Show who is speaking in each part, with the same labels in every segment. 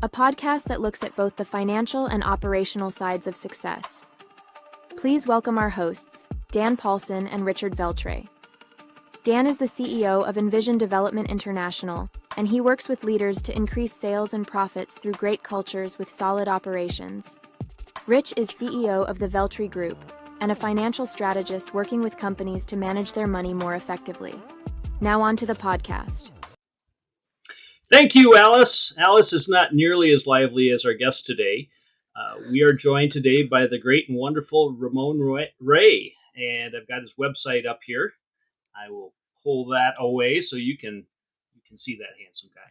Speaker 1: a podcast that looks at both the financial and operational sides of success. Please welcome our hosts, Dan Paulson and Richard Veltray. Dan is the CEO of Envision Development International, and he works with leaders to increase sales and profits through great cultures with solid operations. Rich is CEO of the Veltray Group and a financial strategist working with companies to manage their money more effectively. Now on to the podcast.
Speaker 2: Thank you, Alice. Alice is not nearly as lively as our guest today. We are joined today by the great and wonderful Ramon Ray, and I've got his website up here. I will pull that away so you can see that handsome guy.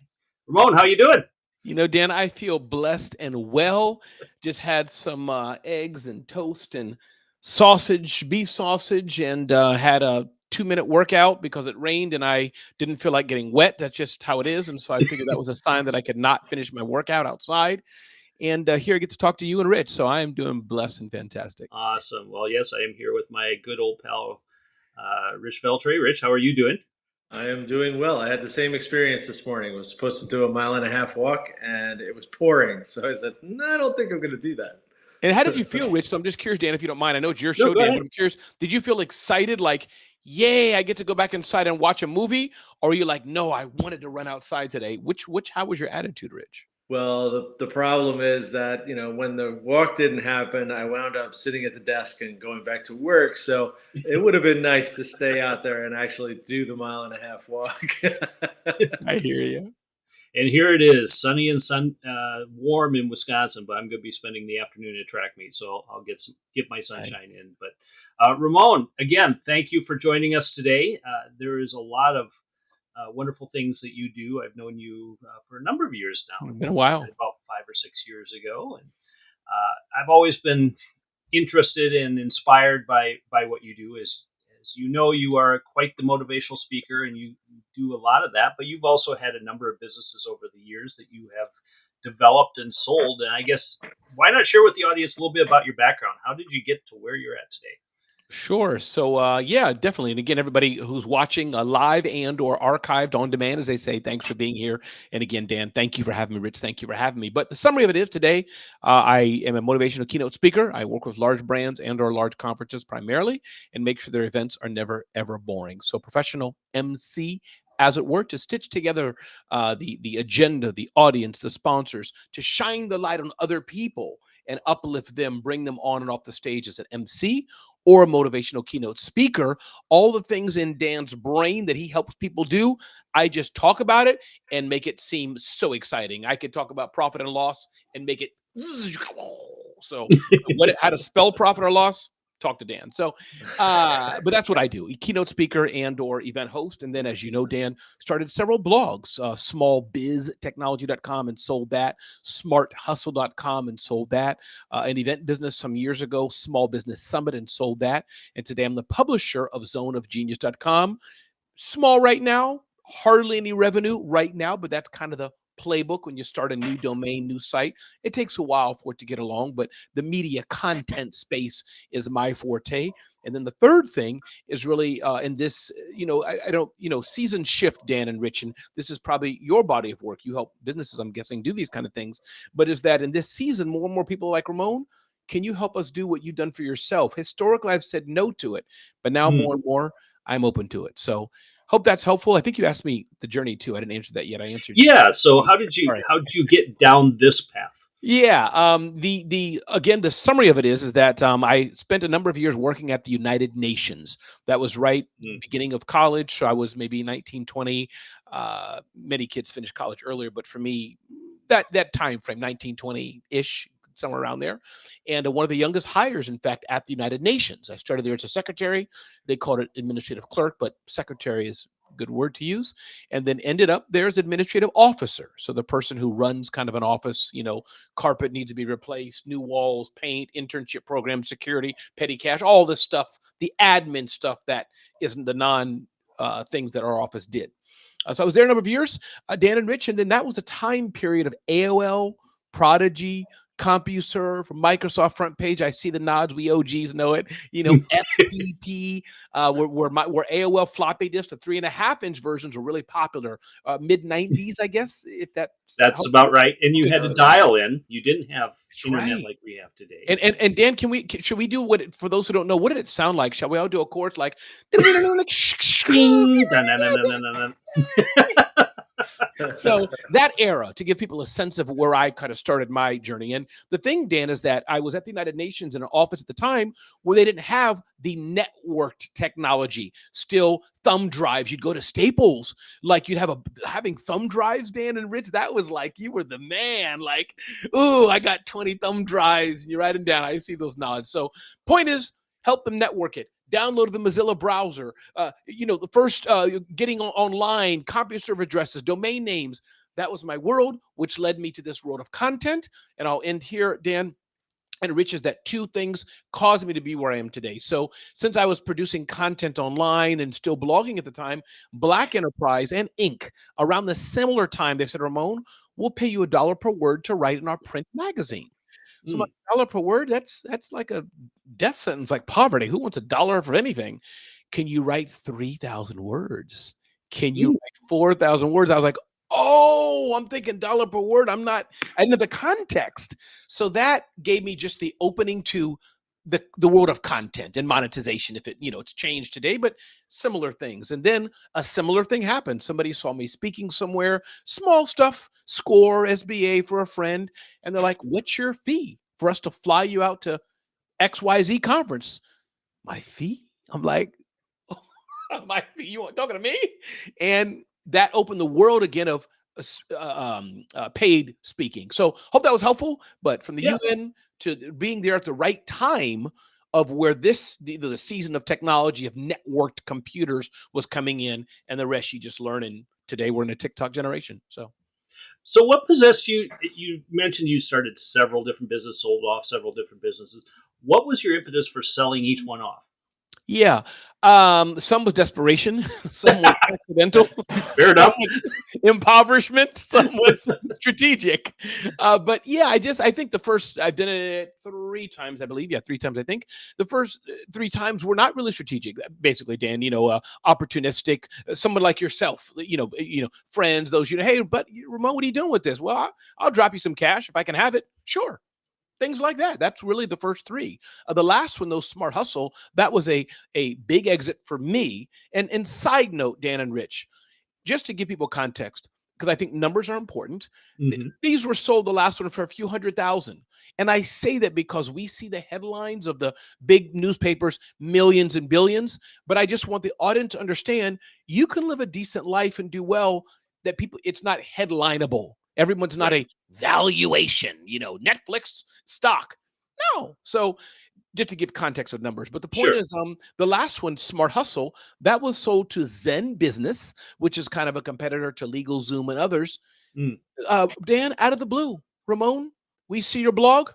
Speaker 2: Ramon, how you doing?
Speaker 3: You know, Dan, I feel blessed and well. Just had some eggs and toast and sausage, beef sausage, and had a 2-minute workout because it rained and I didn't feel like getting wet. That's just how it is. And so I figured that was a sign that I could not finish my workout outside. And here I get to talk to you and Rich. So I am doing blessed and fantastic.
Speaker 2: Awesome. Well, yes, I am here with my good old pal, Rich Veltray. Rich, how are you doing?
Speaker 4: I am doing well. I had the same experience this morning. I was supposed to do a 1.5-mile walk and it was pouring. So I said, no, I don't think I'm going to do that.
Speaker 3: And how did you feel, Rich? So I'm just curious, Dan, if you don't mind. I know it's your show, Dan, but I'm curious. Did you feel excited, like, yay, I get to go back inside and watch a movie? Or are you like, no, I wanted to run outside today? How was your attitude, Rich?
Speaker 4: Well, the problem is that, when the walk didn't happen, I wound up sitting at the desk and going back to work. So it would have been nice to stay out there and actually do the 1.5-mile walk.
Speaker 3: I hear you.
Speaker 2: And here it is, sunny and warm in Wisconsin, but I'm going to be spending the afternoon at track meet, so I'll get my sunshine in. But Ramon, again, thank you for joining us today. There is a lot of wonderful things that you do. I've known you for a number of years now.
Speaker 3: It's been a while.
Speaker 2: About 5 or 6 years ago. And I've always been interested and inspired by what you do. As you know, you are quite the motivational speaker and you do a lot of that, but you've also had a number of businesses over the years that you have developed and sold. And I guess, why not share with the audience a little bit about your background? How did you get to where you're at today?
Speaker 3: Sure. So, yeah, definitely. And again, everybody who's watching live and or archived on demand, as they say, thanks for being here. And again, Dan, thank you for having me. Rich, thank you for having me. But the summary of it is today, I am a motivational keynote speaker. I work with large brands and or large conferences primarily and make sure their events are never, ever boring. So professional MC, as it were, to stitch together the agenda, the audience, the sponsors, to shine the light on other people and uplift them, bring them on and off the stage as an MC or a motivational keynote speaker. All the things in Dan's brain that he helps people do, I just talk about it and make it seem so exciting. I could talk about profit and loss and make it so how to spell profit or loss, talk to Dan. So, but that's what I do. A keynote speaker and or event host. And then, as you know, Dan started several blogs, smallbiztechnology.com and sold that, smarthustle.com and sold that, an event business some years ago, Small Business Summit, and sold that. And today I'm the publisher of zoneofgenius.com. Small right now, hardly any revenue right now, but that's kind of the playbook when you start a new domain, new site. It takes a while for it to get along, but the media content space is my forte. And then the third thing is really in this, I don't, season shift, Dan and Rich, and this is probably your body of work. You help businesses, I'm guessing, do these kind of things. But is that in this season, more and more people like Ramon, can you help us do what you've done for yourself? Historically, I've said no to it, but now more and more, I'm open to it. So hope that's helpful. I think you asked me the journey too. I didn't answer that yet. I answered.
Speaker 2: Yeah. So how did you get down this path?
Speaker 3: Yeah. The summary of it is that I spent a number of years working at the United Nations. That was right beginning of college. So I was maybe 19, 20. Many kids finish college earlier, but for me, that time frame, 19, 20-ish, somewhere around there. And one of the youngest hires, in fact, at the United Nations. I started there as a secretary. They called it administrative clerk, but secretary is a good word to use. And then ended up there as administrative officer. So the person who runs kind of an office, carpet needs to be replaced, new walls, paint, internship program, security, petty cash, all this stuff, the admin stuff that isn't the non things that our office did. So I was there a number of years, Dan and Rich, and then that was a time period of AOL, Prodigy, CompuServe, Microsoft front page. I see the nods. We OGs know it. FTP, where AOL floppy disks, the 3.5-inch versions were really popular. Mid 90s, I guess, if that's
Speaker 2: That's about right. And you had to dial in. You didn't have internet
Speaker 3: right.
Speaker 2: like we have today.
Speaker 3: And Dan, should we do for those who don't know, what did it sound like? Shall we all do a chorus like so that era, to give people a sense of where I kind of started my journey. And the thing, Dan, is that I was at the United Nations in an office at the time where they didn't have the networked technology. Still thumb drives. You'd go to Staples, like you'd have having thumb drives, Dan and Rich. That was like, you were the man. Like, ooh, I got 20 thumb drives. And you write them down. I see those nods. So point is, help them network it. Download the Mozilla browser, the first getting online, CompuServe addresses, domain names. That was my world, which led me to this world of content. And I'll end here, Dan and Rich, is that two things caused me to be where I am today. So since I was producing content online and still blogging at the time, Black Enterprise and Inc., around the similar time, they said, Ramon, we'll pay you $1 per word to write in our print magazine. So $1 per word, that's like a death sentence, like poverty. Who wants $1 for anything? Can you write 3,000 words? Can you write 4,000 words? I was like, oh, I'm thinking $1 per word. I didn't have the context. So that gave me just the opening to the world of content and monetization. If it's changed today, but similar things. And then a similar thing happened. Somebody saw me speaking somewhere, small stuff, score, SBA for a friend. And they're like, what's your fee for us to fly you out to XYZ conference? My fee? I'm like, my fee? You talking to me? And that opened the world again of paid speaking. So hope that was helpful. But from the UN to being there at the right time of where the season of technology of networked computers was coming in, and the rest you just learn. And today we're in a TikTok generation. So
Speaker 2: what possessed you? You mentioned you started several different businesses, sold off several different businesses. What was your impetus for selling each one off?
Speaker 3: Yeah. Some was desperation, some was accidental,
Speaker 2: fair enough,
Speaker 3: impoverishment, some was strategic. But yeah, I think the first, I've done it 3 times, I believe. Yeah, 3 times, I think. The first 3 times were not really strategic, basically, Dan, opportunistic, someone like yourself, friends, those, hey, but Ramon, what are you doing with this? Well, I'll drop you some cash if I can have it. Sure. Things like that. That's really the first 3. The last one, though, Smart Hustle, that was a big exit for me. And side note, Dan and Rich, just to give people context, because I think numbers are important. These were sold, the last one, for a few $100,000. And I say that because we see the headlines of the big newspapers, millions and billions. But I just want the audience to understand you can live a decent life and do well, that it's not headlineable. Everyone's not a valuation, Netflix stock. No. So just to give context of numbers. But the point is, the last one, Smart Hustle, that was sold to Zen Business, which is kind of a competitor to LegalZoom and others. Dan, out of the blue, Ramon, we see your blog.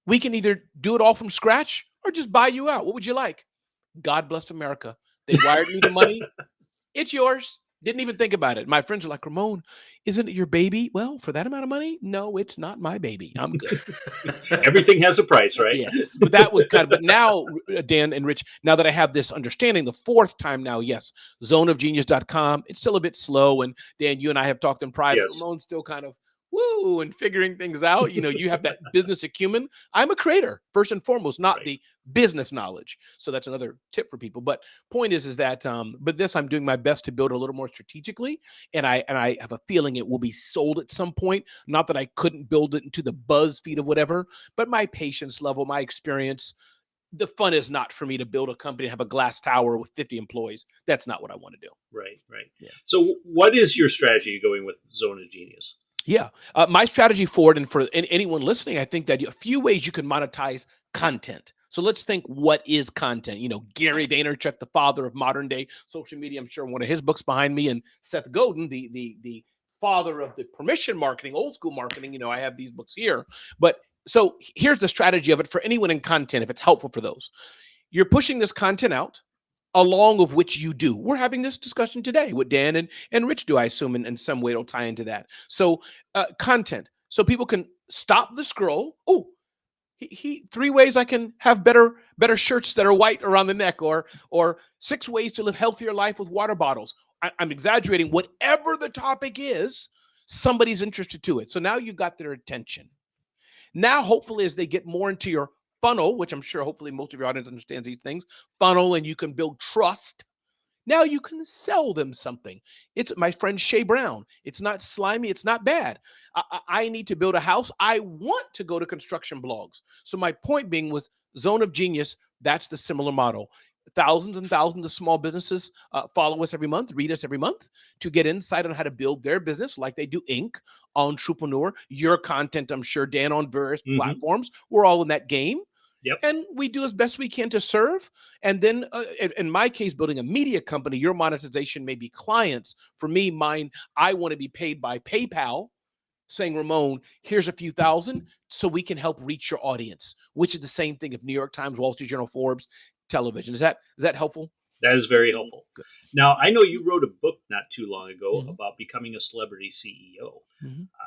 Speaker 3: We can either do it all from scratch or just buy you out. What would you like? God bless America. They wired me the money. It's yours. Didn't even think about it. My friends are like, Ramon, isn't it your baby? Well, for that amount of money? No, it's not my baby. I'm good.
Speaker 2: Everything has a price, right?
Speaker 3: Yes. But that was but now, Dan and Rich, now that I have this understanding, the 4th time now, yes, zoneofgenius.com. It's still a bit slow. And Dan, you and I have talked in private. Yes. Ramon's still kind of and figuring things out. You have that business acumen. I'm a creator, first and foremost, not the business knowledge. So that's another tip for people. But point is that, but this, I'm doing my best to build a little more strategically. And I have a feeling it will be sold at some point. Not that I couldn't build it into the BuzzFeed of whatever, but my patience level, my experience, the fun is not for me to build a company and have a glass tower with 50 employees. That's not what I want to do.
Speaker 2: Right. Yeah. So what is your strategy going with Zone of Genius?
Speaker 3: Yeah. My strategy for it, and for anyone listening, I think that a few ways you can monetize content. So let's think, what is content? Gary Vaynerchuck, the father of modern day social media. I'm sure one of his books behind me, and Seth Godin, the father of the permission marketing, old school marketing. I have these books here. But so here's the strategy of it for anyone in content, if it's helpful for those. You're pushing this content out, along of which you do. We're having this discussion today with Dan and Rich do, I assume, in some way it'll tie into that. So content. so people can stop the scroll. Oh, he 3 ways I can have better shirts that are white around the neck, or 6 ways to live healthier life with water bottles. I'm exaggerating. Whatever the topic is, somebody's interested to it. So now you got their attention. Now, hopefully, as they get more into your funnel, which I'm sure hopefully most of your audience understands these things, funnel, and you can build trust. Now you can sell them something. It's my friend Shay Brown. It's not slimy. It's not bad. I need to build a house. I want to go to construction blogs. So my point being, with Zone of Genius, that's the similar model. Thousands and thousands of small businesses follow us every month, read us every month to get insight on how to build their business like they do Inc., Entrepreneur, your content, I'm sure, Dan, on various platforms. We're all in that game.
Speaker 2: Yep.
Speaker 3: And we do as best we can to serve. And then in my case, building a media company, your monetization may be clients. For me, mine, I want to be paid by PayPal, saying, Ramon, here's a few thousand so we can help reach your audience, which is the same thing if New York Times, Wall Street Journal, Forbes, television. Is that helpful?
Speaker 2: That is very helpful.
Speaker 3: Good.
Speaker 2: Now, I know you wrote a book not too long ago about becoming a celebrity CEO.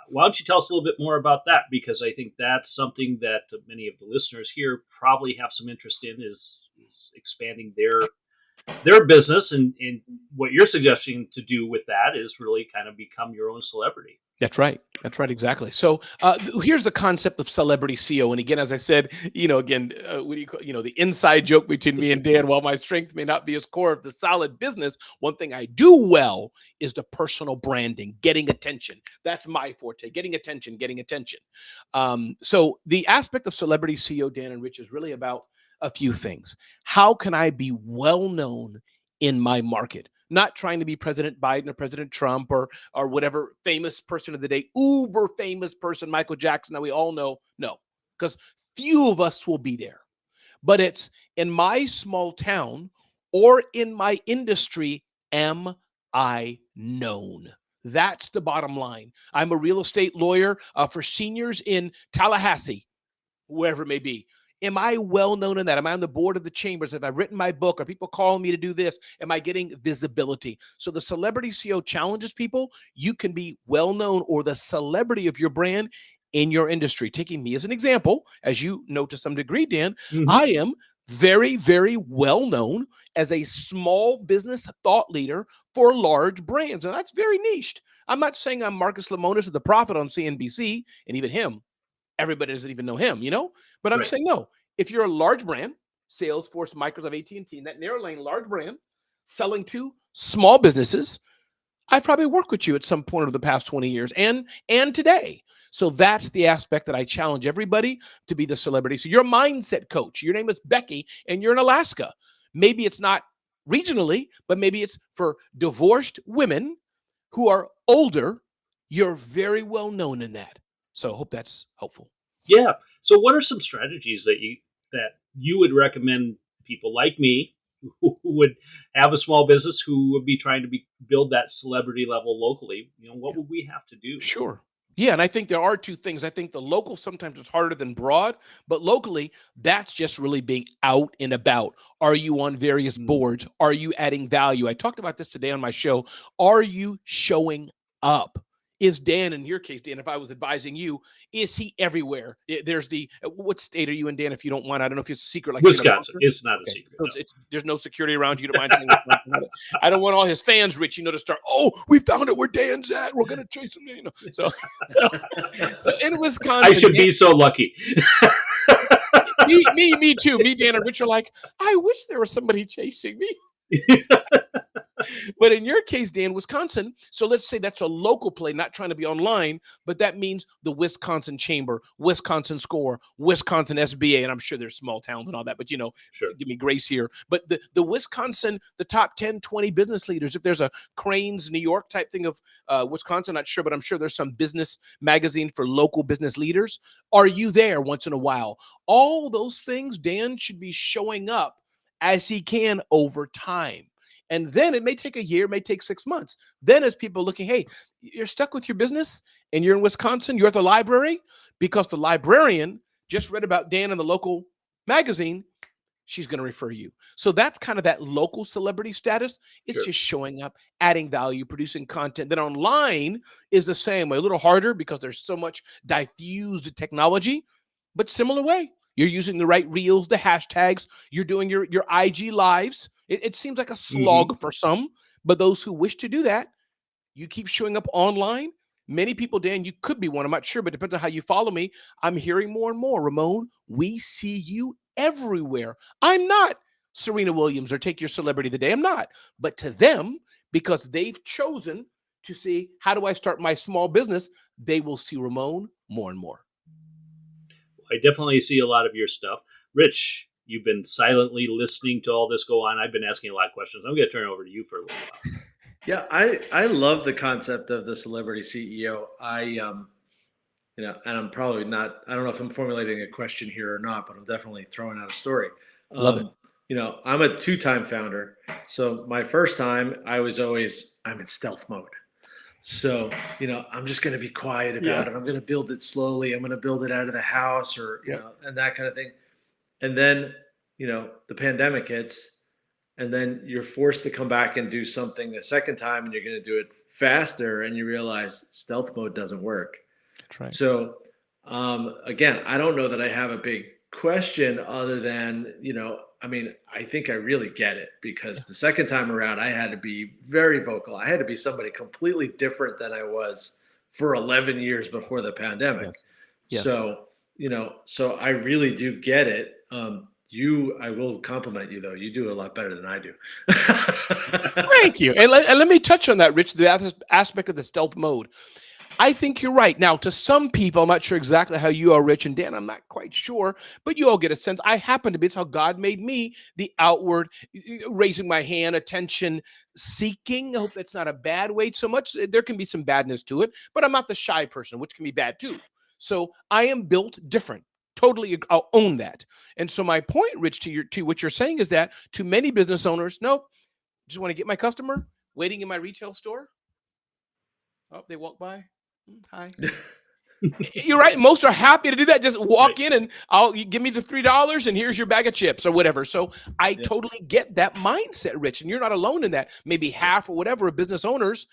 Speaker 2: Why don't you tell us a little bit more about that? Because I think that's something that many of the listeners here probably have some interest in, is expanding their business. And what you're suggesting to do with that is really kind of become your own celebrity.
Speaker 3: That's right. That's right. Exactly. So here's the concept of celebrity CEO. And again, as I said, what do you call, the inside joke between me and Dan, while my strength may not be as core of the solid business, one thing I do well is the personal branding, getting attention. That's my forte, getting attention. So the aspect of celebrity CEO, Dan and Rich, is really about a few things. How can I be well-known in my market? Not trying to be President Biden or President Trump or whatever famous person of the day, uber famous person, Michael Jackson, that we all know. No, because few of us will be there. But it's in my small town or in my industry, am I known? That's the bottom line. I'm a real estate lawyer for seniors in Tallahassee, wherever it may be. Am I well known in that? Am I on the board of the chambers? Have I written my book? Are people calling me to do this? Am I getting visibility? So the Celebrity CEO challenges people. You can be well known, or the celebrity of your brand in your industry. Taking me as an example, as you know to some degree, Dan, I am very, very well known as a small business thought leader for large brands. And that's very niched. I'm not saying I'm Marcus Lemonis of The Prophet on CNBC, and even him. Everybody doesn't even know him, But I'm saying, no, if you're a large brand, Salesforce, Microsoft, AT&T, in that narrow lane, large brand, selling to small businesses, I've probably worked with you at some point over the past 20 years and today. So that's the aspect that I challenge everybody to be the celebrity. So you're a mindset coach. Your name is Becky and you're in Alaska. Maybe it's not regionally, but maybe it's for divorced women who are older. You're very well known in that. So I hope that's helpful.
Speaker 2: Yeah. So what are some strategies that you would recommend people like me who would have a small business, who would be trying to build that celebrity level locally? What would we have to do?
Speaker 3: Sure. Yeah. And I think there are two things. I think the local sometimes is harder than broad, but locally, that's just really being out and about. Are you on various boards? Are you adding value? I talked about this today on my show. Are you showing up? Is Dan, in your case, Dan, if I was advising you, is he everywhere? There's what state are you in, Dan, if you don't mind? I don't know if it's a secret. Like
Speaker 2: Wisconsin. It's not a secret.
Speaker 3: So there's no security around you. You don't mind saying I don't want all his fans, Rich, to start, we found it where Dan's at. We're going to chase him. So in Wisconsin.
Speaker 2: I should be so lucky.
Speaker 3: me too. Me, Dan, and Rich are like, I wish there was somebody chasing me. But in your case, Dan, Wisconsin, so let's say that's a local play, not trying to be online, but that means the Wisconsin Chamber, Wisconsin Score, Wisconsin SBA, and I'm sure there's small towns and all that, but
Speaker 2: sure.
Speaker 3: Give me grace here. But the Wisconsin, the top 10, 20 business leaders, if there's a Cranes, New York type thing of Wisconsin, not sure, but I'm sure there's some business magazine for local business leaders. Are you there once in a while? All those things, Dan should be showing up as he can over time. And then it may take a year, it may take 6 months. Then as people looking, hey, you're stuck with your business and you're in Wisconsin, you're at the library because the librarian just read about Dan in the local magazine. she's going to refer you. So that's kind of that local celebrity status. It's
Speaker 2: Sure.
Speaker 3: just showing up, adding value, producing content. Then online is the same way, a little harder because there's so much diffused technology, but similar way. You're using the right reels, the hashtags. You're doing your IG lives. It seems like a slog for some, but those who wish to do that, you keep showing up online. Many people, Dan, you could be one. I'm not sure, but it depends on how you follow me. I'm hearing more and more, Ramon, we see you everywhere. I'm not Serena Williams or Take Your Celebrity of the Day. I'm not. But to them, because they've chosen to see, how do I start my small business? They will see Ramon more and more.
Speaker 2: I definitely see a lot of your stuff. Rich, you've been silently listening to all this go on. I've been asking a lot of questions. I'm going to turn it over to you for a little while.
Speaker 4: Yeah, I love the concept of the celebrity CEO. And I'm probably not, I don't know if I'm formulating a question here or not, but I'm definitely throwing out a story.
Speaker 3: Love it.
Speaker 4: I'm a 2-time founder. So my first time, I'm in stealth mode. So, I'm just going to be quiet about it. I'm going to build it slowly. I'm going to build it out of the house and that kind of thing. And then, the pandemic hits. And then you're forced to come back and do something a second time, and you're going to do it faster, and you realize stealth mode doesn't work.
Speaker 3: That's right.
Speaker 4: So, again, I don't know that I have a big question other than, I think I really get it, because the second time around, I had to be very vocal. I had to be somebody completely different than I was for 11 years before the pandemic.
Speaker 3: Yes.
Speaker 4: So, so I really do get it. I will compliment you, though. You do a lot better than I do.
Speaker 3: Thank you. And let me touch on that, Rich, the aspect of the stealth mode. I think you're right. Now, to some people, I'm not sure exactly how you are, Rich, and Dan, I'm not quite sure, but you all get a sense. I happen to be, it's how God made me, the outward, raising my hand, attention seeking. I hope that's not a bad way so much. There can be some badness to it, but I'm not the shy person, which can be bad too. So I am built different. Totally, I'll own that. And so my point, Rich, to what you're saying is that to many business owners, nope, just want to get my customer waiting in my retail store. Oh, they walk by. Hi. You're right. Most are happy to do that. Just walk in and you give me the $3 and here's your bag of chips or whatever. So I totally get that mindset, Rich. And you're not alone in that. Maybe half or whatever of business owners,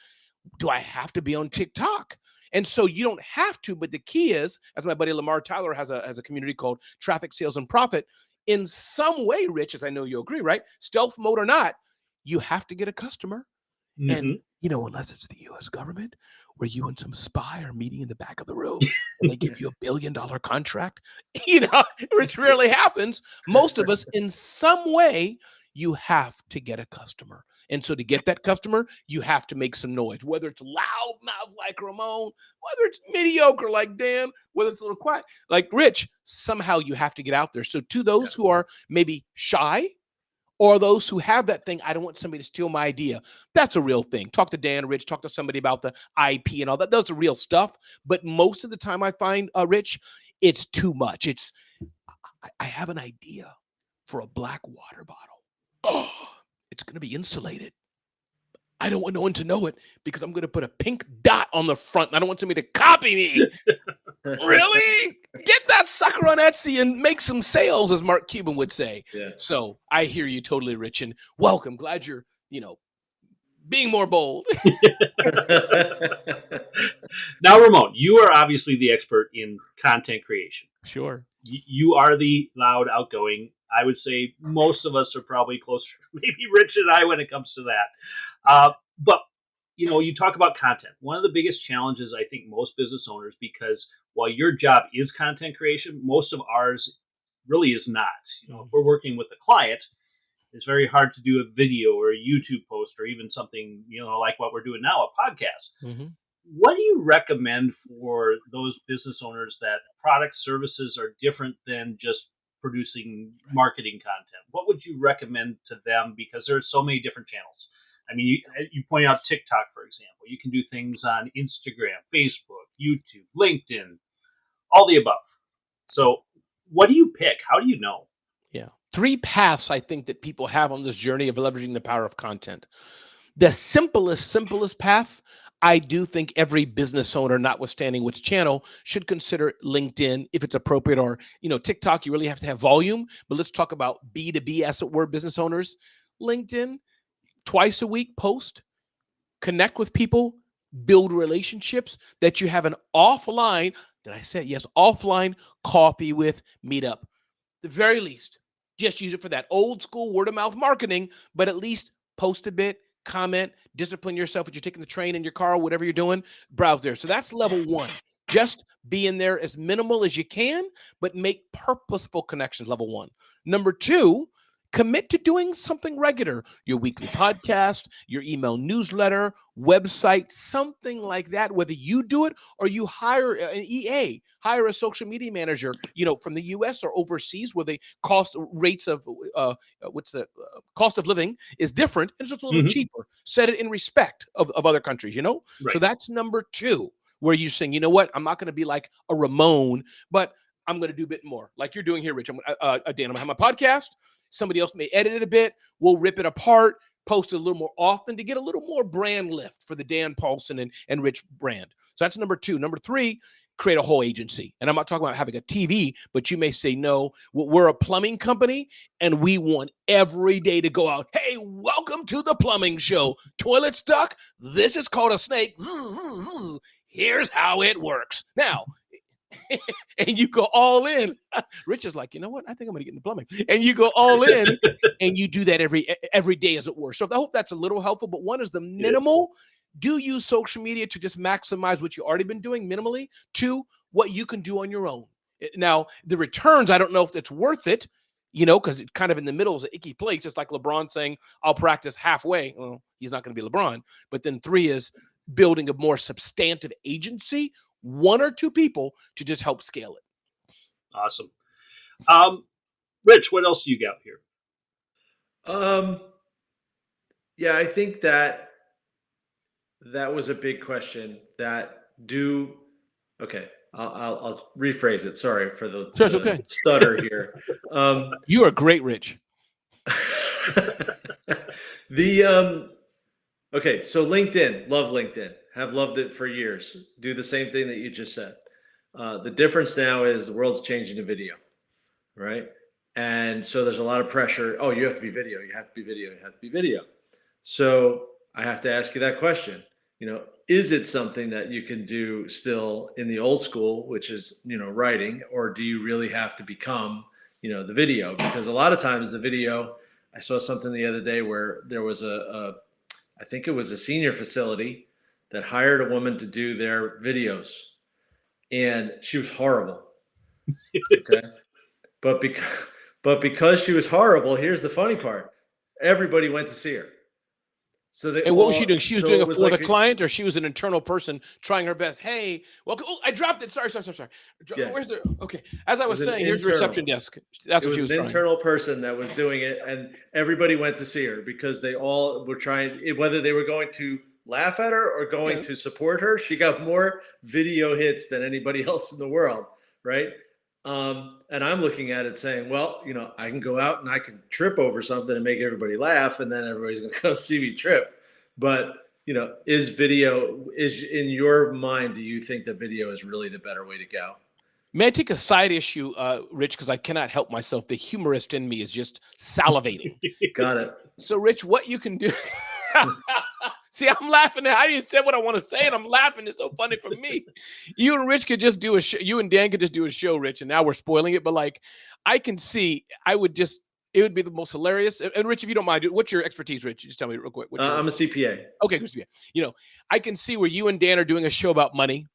Speaker 3: do I have to be on TikTok? And so you don't have to, but the key is, as my buddy Lamar Tyler has a community called Traffic, Sales, and Profit, in some way, Rich, as I know you agree, right? Stealth mode or not, you have to get a customer. And, unless it's the U.S. government, where you and some spy are meeting in the back of the room and they give you $1 billion contract, which rarely happens. Most of us, in some way, you have to get a customer. And so to get that customer, you have to make some noise, whether it's loud mouth like Ramon, whether it's mediocre like Dan, whether it's a little quiet like Rich, somehow you have to get out there. So to those who are maybe shy, or those who have that thing, I don't want somebody to steal my idea. That's a real thing. Talk to Dan, Rich, talk to somebody about the IP and all that. That's real stuff. But most of the time I find, Rich, it's too much. I have an idea for a black water bottle. Oh, it's going to be insulated. I don't want no one to know it because I'm going to put a pink dot on the front. I don't want somebody to copy me. Really? Get that sucker on Etsy and make some sales, as Mark Cuban would say.
Speaker 4: Yeah.
Speaker 3: So I hear you totally, Rich, and welcome. Glad you're, being more bold.
Speaker 2: Now, Ramon, you are obviously the expert in content creation.
Speaker 3: Sure.
Speaker 2: You are the loud, outgoing. I would say most of us are probably closer, maybe Rich and I, when it comes to that. But, you talk about content. One of the biggest challenges, I think, most business owners, because while your job is content creation, most of ours really is not. If we're working with a client, it's very hard to do a video or a YouTube post or even something, like what we're doing now, a podcast.
Speaker 3: Mm-hmm.
Speaker 2: What do you recommend for those business owners that product services are different than just producing marketing content? What would you recommend to them? Because there are so many different channels. I mean, you point out TikTok, for example. You can do things on Instagram, Facebook, YouTube, LinkedIn, all the above. So what do you pick? How do you know?
Speaker 3: Yeah. 3 paths I think that people have on this journey of leveraging the power of content. The simplest path, I do think every business owner, notwithstanding which channel, should consider LinkedIn if it's appropriate, or, TikTok, you really have to have volume. But let's talk about B2B, as it were, business owners. LinkedIn, twice a week, post, connect with people, build relationships that you have an offline, did I say it? Yes, offline coffee with meetup. The very least, just use it for that old school word of mouth marketing, but at least post a bit, comment, discipline yourself if you're taking the train in your car, whatever you're doing, browse there. So that's level one. Just be in there as minimal as you can, but make purposeful connections, level one. Number two, commit to doing something regular, your weekly podcast, your email newsletter, website, something like that, whether you do it or you hire an EA, hire a social media manager, from the US or overseas, where the cost rates of, cost of living is different, and it's just a little cheaper. Set it in respect of other countries,
Speaker 2: Right.
Speaker 3: So that's number two, where you're saying, you know what, I'm not going to be like a Ramon, but I'm going to do a bit more, like you're doing here, Rich. Dan, I'm going to have my podcast. Somebody else may edit it a bit. We'll rip it apart, post it a little more often to get a little more brand lift for the Dan Paulson and Rich brand. So that's number two. Number three, create a whole agency. And I'm not talking about having a TV, but you may say, no, we're a plumbing company and we want every day to go out. Hey, welcome to the plumbing show. Toilet stuck? This is called a snake. Here's how it works. Now, and you go all in. Rich is like, you know what? I think I'm going to get into plumbing. And you go all in, and you do that every day, as it were. So I hope that's a little helpful. But one is the minimal. Do use social media to just maximize what you've already been doing minimally. Two, what you can do on your own. Now, the returns, I don't know if it's worth it, because it's kind of in the middle is an icky place. It's like LeBron saying, I'll practice halfway. Well, he's not going to be LeBron. But then three is building a more substantive agency, one or two people to just help scale it.
Speaker 2: Awesome. Rich, what else do you got here?
Speaker 4: Yeah, I think that was a big question. Okay, I'll rephrase it. Sorry for the stutter here.
Speaker 3: You are great, Rich.
Speaker 4: Okay, so LinkedIn, love LinkedIn. Have loved it for years. Do the same thing that you just said. The difference now is the world's changing to video, right? And so there's a lot of pressure. Oh, you have to be video. You have to be video. You have to be video. So I have to ask you that question. Is it something that you can do still in the old school, which is, writing, or do you really have to become, the video? Because a lot of times the video, I saw something the other day where there was I think it was a senior facility that hired a woman to do their videos, and she was horrible. Okay. But because she was horrible, here's the funny part. Everybody went to see her.
Speaker 3: And what was she doing? She was doing it for the client, or she was an internal person trying her best. Hey, welcome. Oh, I dropped it. Sorry.
Speaker 4: Yeah.
Speaker 3: Where's the? Okay. As I was saying, here's the reception desk. That's what she was trying.
Speaker 4: It was an internal person that was doing it, and everybody went to see her because they all were trying, whether they were going to laugh at her or going to support her. She got more video hits than anybody else in the world, right? And I'm looking at it saying, well, I can go out and I can trip over something and make everybody laugh, and then everybody's going to come see me trip. But, is in your mind, do you think that video is really the better way to go?
Speaker 3: May I take a side issue, Rich, because I cannot help myself. The humorist in me is just salivating.
Speaker 4: Got it.
Speaker 3: So, Rich, what you can do... See, I'm laughing at. I didn't say what I want to say, and I'm laughing. It's so funny for me. You and Rich could just do a show. You and Dan could just do a show, Rich, and now we're spoiling it. But I can see. It would be the most hilarious. And Rich, if you don't mind, what's your expertise, Rich? Just tell me real quick.
Speaker 4: I'm a CPA.
Speaker 3: Okay, good CPA. I can see where you and Dan are doing a show about money,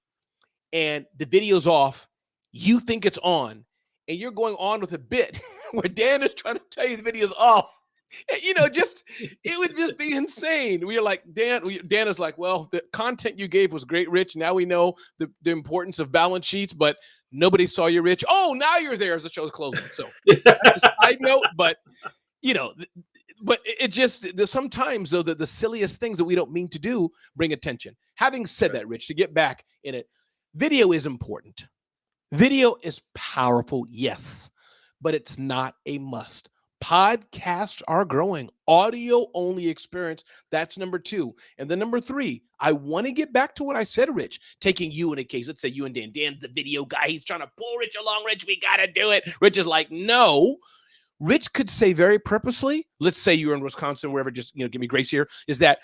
Speaker 3: and the video's off. You think it's on, and you're going on with a bit where Dan is trying to tell you the video's off. It would just be insane. We are like, Dan is like, well, the content you gave was great, Rich. Now we know the importance of balance sheets, but nobody saw you, Rich. Oh, now you're there as the show's closing. So that's a side note, but it just, sometimes though, the silliest things that we don't mean to do bring attention. Having said that, Rich, to get back in it, video is important. Video is powerful, yes, but it's not a must. Podcasts are growing. Audio only experience. That's number 2. And then number 3, I want to get back to what I said, Rich, taking you in a case. Let's say you and Dan. Dan's the video guy. He's trying to pull Rich along. Rich, we got to do it. Rich is like, no. Rich could say very purposely, let's say you're in Wisconsin, wherever, just, give me grace here, is that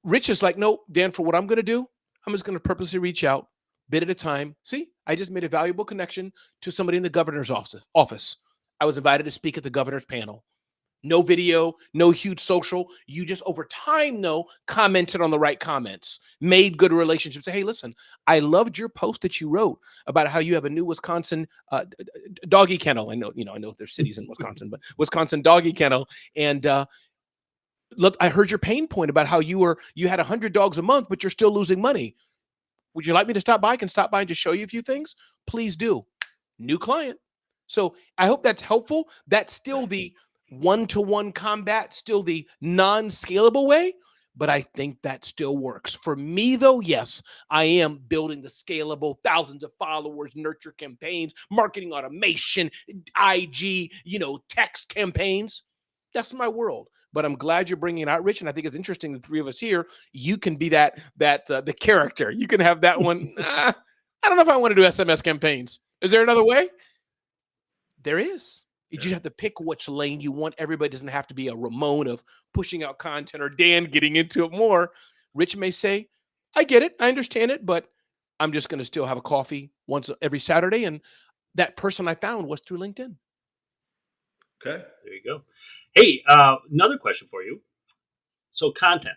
Speaker 3: Rich is like, no, Dan, for what I'm going to do, I'm just going to purposely reach out, bit at a time. See, I just made a valuable connection to somebody in the governor's office. I was invited to speak at the governor's panel. No video, no huge social. You just over time, though, commented on the right comments, made good relationships. Say, hey, listen, I loved your post that you wrote about how you have a new Wisconsin doggy kennel. I know there's cities in Wisconsin, but Wisconsin doggy kennel. And look, I heard your pain point about how you had 100 dogs a month, but you're still losing money. Would you like me to stop by? I can stop by and just show you a few things. Please do. New client. So I hope that's helpful. That's still the one-to-one combat, still the non-scalable way, but I think that still works. For me, though, yes, I am building the scalable, thousands of followers, nurture campaigns, marketing automation, IG, text campaigns. That's my world. But I'm glad you're bringing it out, Rich, and I think it's interesting, the 3 of us here, you can be the character. You can have that one. I don't know if I want to do SMS campaigns. Is there another way? There is. You just have to pick which lane you want. Everybody doesn't have to be a Ramon of pushing out content or Dan getting into it more. Rich may say, I get it. I understand it, but I'm just going to still have a coffee once every Saturday. And that person I found was through LinkedIn.
Speaker 2: Okay. There you go. Hey, another question for you. So content,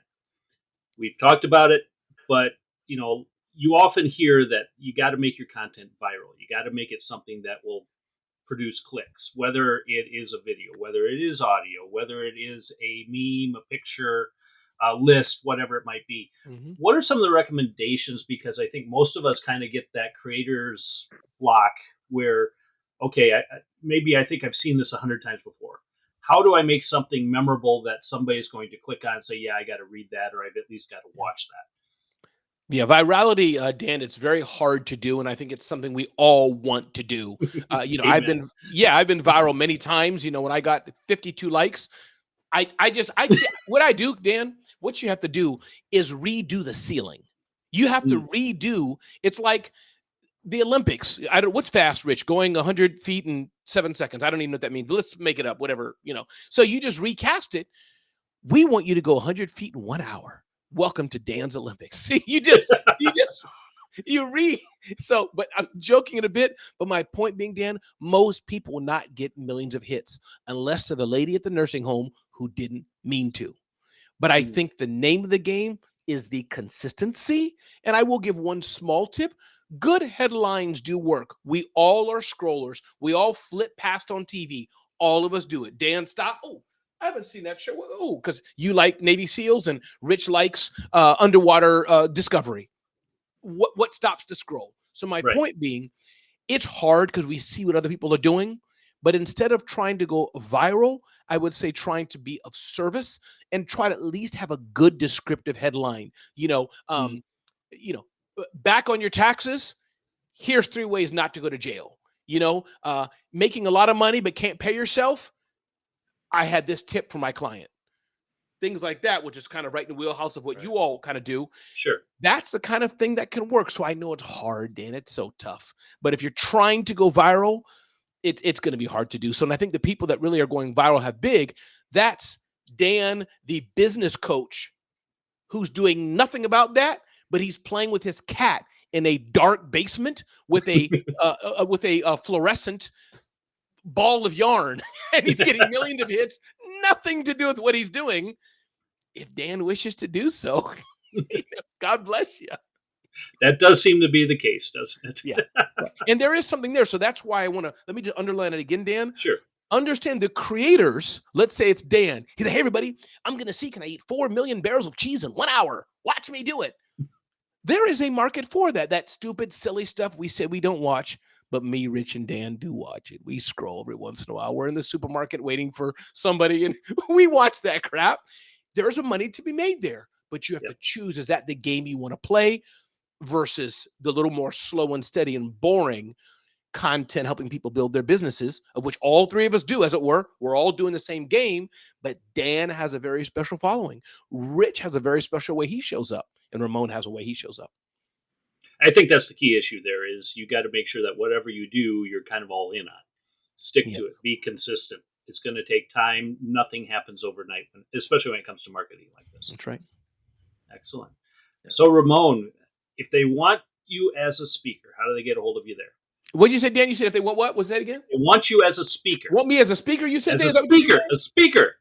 Speaker 2: we've talked about it, but you often hear that you got to make your content viral. You got to make it something that will produce clicks, whether it is a video, whether it is audio, whether it is a meme, a picture, a list, whatever it might be. Mm-hmm. What are some of the recommendations? Because I think most of us kind of get that creator's block where, okay, I think I've seen this 100 times before. How do I make something memorable that somebody's going to click on and say, yeah, I got to read that, or I've at least got to watch that?
Speaker 3: Yeah, virality, Dan, it's very hard to do, and I think it's something we all want to do. I've been viral many times. When I got 52 likes, I what I do, Dan, what you have to do is redo the ceiling. You have to redo. It's like the Olympics. What's fast, Rich? Going 100 feet in 7 seconds. I don't even know what that means. But let's make it up, whatever, So you just recast it. We want you to go 100 feet in 1 hour. Welcome to Dan's Olympics. But I'm joking a bit, but my point being, Dan, most people will not get millions of hits unless they're the lady at the nursing home who didn't mean to. But I think the name of the game is the consistency. And I will give one small tip. Good headlines do work. We all are scrollers. We all flip past on TV. All of us do it. Dan, stop. Oh, I haven't seen that show. Oh, because you like Navy SEALs and Rich likes underwater discovery. What stops the scroll? So my point being, it's hard because we see what other people are doing. But instead of trying to go viral, I would say trying to be of service and try to at least have a good descriptive headline. Back on your taxes. Here's 3 ways not to go to jail. Making a lot of money but can't pay yourself. I had this tip for my client. Things like that, which is kind of right in the wheelhouse of what you all kind of do.
Speaker 2: Sure.
Speaker 3: That's the kind of thing that can work. So I know it's hard, Dan. It's so tough. But if you're trying to go viral, it's going to be hard to do. So, and I think the people that really are going viral have big. That's Dan, the business coach, who's doing nothing about that, but he's playing with his cat in a dark basement with a fluorescent ball of yarn, and he's getting millions of hits, nothing to do with what he's doing. If Dan wishes to do so, God bless you.
Speaker 2: That does seem to be the case, doesn't it?
Speaker 3: Yeah. Right. And there is something there. So that's why I want to, let me just underline it again, Dan.
Speaker 2: Sure.
Speaker 3: Understand the creators. Let's say it's Dan. He's like, hey, everybody, I'm going to see, can I eat 4 million barrels of cheese in 1 hour? Watch me do it. There is a market for that. That stupid, silly stuff we say we don't watch. But me, Rich, and Dan do watch it. We scroll every once in a while. We're in the supermarket waiting for somebody, and we watch that crap. There's a money to be made there, but you have to choose. Is that the game you want to play versus the little more slow and steady and boring content, helping people build their businesses, of which all three of us do, as it were. We're all doing the same game, but Dan has a very special following. Rich has a very special way he shows up, and Ramon has a way he shows up.
Speaker 2: I think that's the key issue there is you got to make sure that whatever you do, you're kind of all in on. Stick to it. Be consistent. It's going to take time. Nothing happens overnight, especially when it comes to marketing like this.
Speaker 3: That's right.
Speaker 2: Excellent. So, Ramon, if they want you as a speaker, how do they get a hold of you there?
Speaker 3: What did you say, Dan? You said if they want what? Was that again?
Speaker 2: They want you as a speaker.
Speaker 3: Want me as a speaker? You said
Speaker 2: as a speaker. A speaker.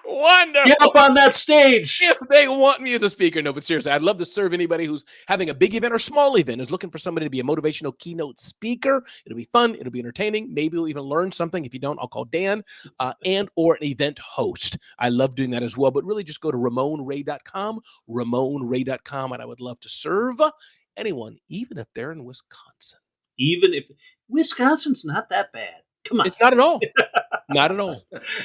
Speaker 3: Wonderful.
Speaker 2: Get up on that stage.
Speaker 3: If they want me as a speaker. No, but seriously, I'd love to serve anybody who's having a big event or small event, is looking for somebody to be a motivational keynote speaker. It'll be fun. It'll be entertaining. Maybe you'll even learn something. If you don't, I'll call Dan, and or an event host. I love doing that as well. But really just go to RamonRay.com, RamonRay.com, and I would love to serve anyone, even if they're in Wisconsin.
Speaker 2: Even if Wisconsin's not that bad. Come on.
Speaker 3: It's not at all. Not at all.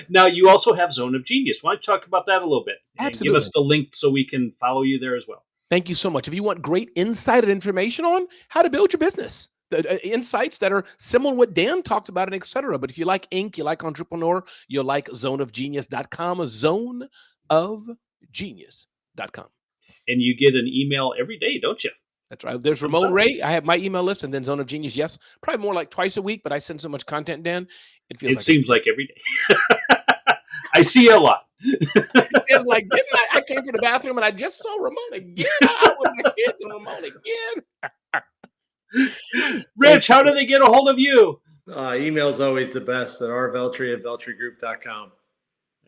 Speaker 2: Now, you also have Zone of Genius. Why don't you talk about that a little bit?
Speaker 3: Absolutely.
Speaker 2: Give us the link so we can follow you there as well.
Speaker 3: Thank you so much. If you want great insight and information on how to build your business, the insights that are similar to what Dan talked about, and et cetera. But if you like Inc., you like Entrepreneur, you'll like zoneofgenius.com, zoneofgenius.com.
Speaker 2: And you get an email every day, don't you?
Speaker 3: That's right. There's Ramon Ray. I have my email list, and then Zone of Genius. Yes, probably more like twice a week, but I send so much content, Dan.
Speaker 2: It seems like every day. I see you a lot.
Speaker 3: It's like, I came from the bathroom and I just saw Ramon again. I was my kids and Ramon again.
Speaker 2: Rich, how do they get a hold of you?
Speaker 4: Email's always the best at rveltry@veltrygroup.com.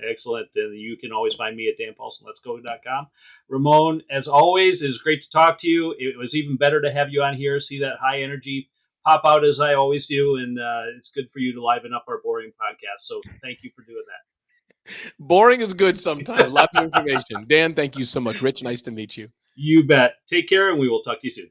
Speaker 2: Excellent. And you can always find me at danpaulsonletsgo.com. Ramon, as always, it is great to talk to you. It was even better to have you on here, see that high energy pop out as I always do. And it's good for you to liven up our boring podcast. So thank you for doing that.
Speaker 3: Boring is good sometimes. Lots of information. Dan, thank you so much. Rich, nice to meet you.
Speaker 2: You bet. Take care, and we will talk to you soon.